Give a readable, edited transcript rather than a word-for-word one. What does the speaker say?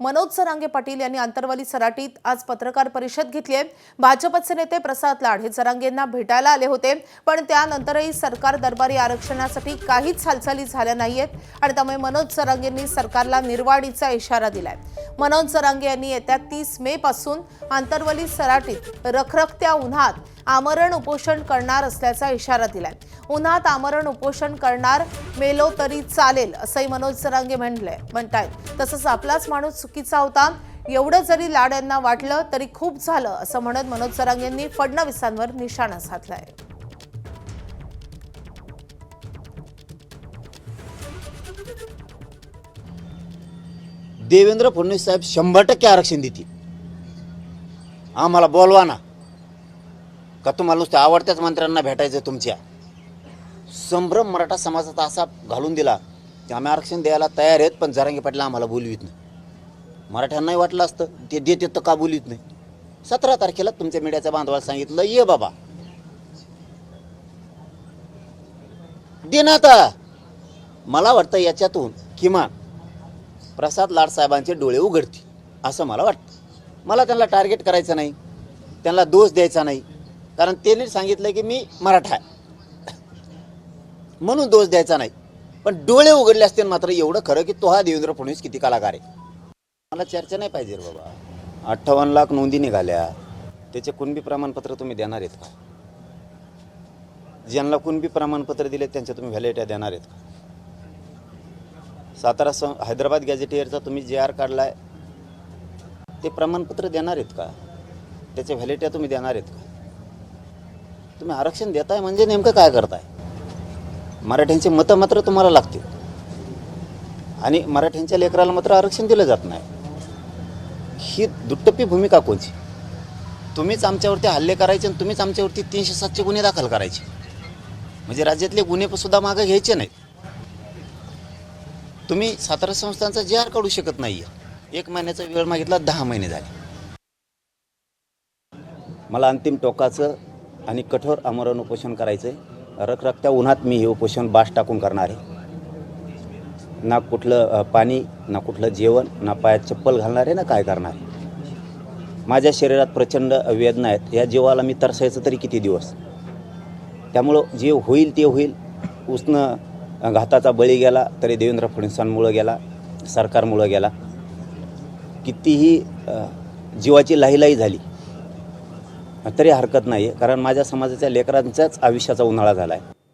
मनोज जरांगे पाटील यांनी आंतरवाली सराटीत आज पत्रकार परिषद घेतली आहे। भाजपचे नेते प्रसाद लाड हे जरांगेंना भेटायला आले होते, पण त्यानंतरही सरकार दरबारी आरक्षणासाठी काहीच हालचाली झाल्या नाहीयेत आणि त्यामुळे मनोज जरांगेंनी सरकारला निर्वाडीचा इशारा दिलाय। मनोज जरांगे यांनी येत्या 30 मे पासून आंतरवाली सराटीत रखरखत्या उन्हात आमरण उपोषण करणार असल्याचा इशारा दिलाय। उन्हात आमरण उपोषण करणार, मेलो तरी चालेल असंही मनोज जरांगे म्हणतायत। तसंच आपलाच माणूस चुकीचा होता एवढं जरी लाड यांना वाटलं तरी खूप झालं असं म्हणत मनोज जरांगेंनी फडणवीसांवर निशाणा साधलाय। देवेंद्र फडणवीस साहेब 100% आरक्षण देतील। आम्हाला बोलवा ना, का तुम्हाला नुसत्या आवडत्याच मंत्र्यांना भेटायचं तुमच्या? संभ्रम मराठा समाजाचा असा घालून दिला की आम्ही आरक्षण द्यायला तयार आहेत, पण जरांगे पाटील आम्हाला बोलवित नाही। मराठ्यांनाही वाटलं असतं ते देते तर का बोलवित नाही। 17 तारखेला तुमच्या मीडियाच्या बांधवाला सांगितलं ये बाबा दे ना। आता मला वाटतं याच्यातून किमान प्रसाद लाड साहेबांचे डोळे उघडतील असं मला वाटतं। मला त्यांना टार्गेट करायचं नाही, त्यांना दोष द्यायचा नाही, कारण त्यांनी सांगितलं की मी मराठा आहे म्हणून दोष द्यायचा नाही। पण डोळे उघडले असते मात्र एवढं खरं की तो हा देवेंद्र फडणवीस किती कलाकार आहे। मला चर्चा नाही पाहिजे रे बाबा। 58 लाख नोंदी निघाल्या, त्याचे कुणबी प्रमाणपत्र तुम्ही देणार आहेत का? ज्यांना कुणबी प्रमाणपत्र दिले त्यांच्या तुम्ही व्हॅलिडिटी देणार आहेत का? हैदराबाद गॅझेटियरचा तुम्ही JR काढलाय, ते प्रमाणपत्र देणार आहेत का? त्याच्या व्हॅलिडिटी तुम्ही देणार आहेत का? तुम्ही आरक्षण देताय म्हणजे नेमकं काय करताय? मराठ्यांचे मतं मात्र तुम्हाला लागतील आणि मराठ्यांच्या लेकराला मात्र आरक्षण दिलं जात नाही। ही दुट्टप्पी भूमिका कोणची? तुम्हीच आमच्यावरती हल्ले करायचे आणि तुम्हीच आमच्यावरती 307चे गुन्हे दाखल करायचे, म्हणजे राज्यातले गुन्हे सुद्धा मागे घ्यायचे नाहीत। तुम्ही 17 संस्थांचा JR काढू शकत नाही। 1 महिन्याचा वेळ मागितला, 10 महिने झाले। मला अंतिम टोकाचं आणि कठोर आमरण उपोषण करायचं आहे। रखरखत्या उन्हात मी हे उपोषण बास टाकून करणार आहे। ना कुठलं पाणी, ना कुठलं जेवण, ना पायात चप्पल घालणार आहे, ना काय करणार आहे। माझ्या शरीरात प्रचंड वेदना आहेत, या जीवाला मी तरसायचं तरी किती दिवस। त्यामुळं जे होईल ते होईल। उसनं घाताचा बळी गेला तरी देवेंद्र फडणवीसांमुळं गेला, सरकारमुळं गेला। कितीही जीवाची लाहीलाही झाली तरी हरकत नाही, कारण माझ्या समाजाच्या लेकरांच्याच आयुष्याचा उन्हाळा झाला आहे।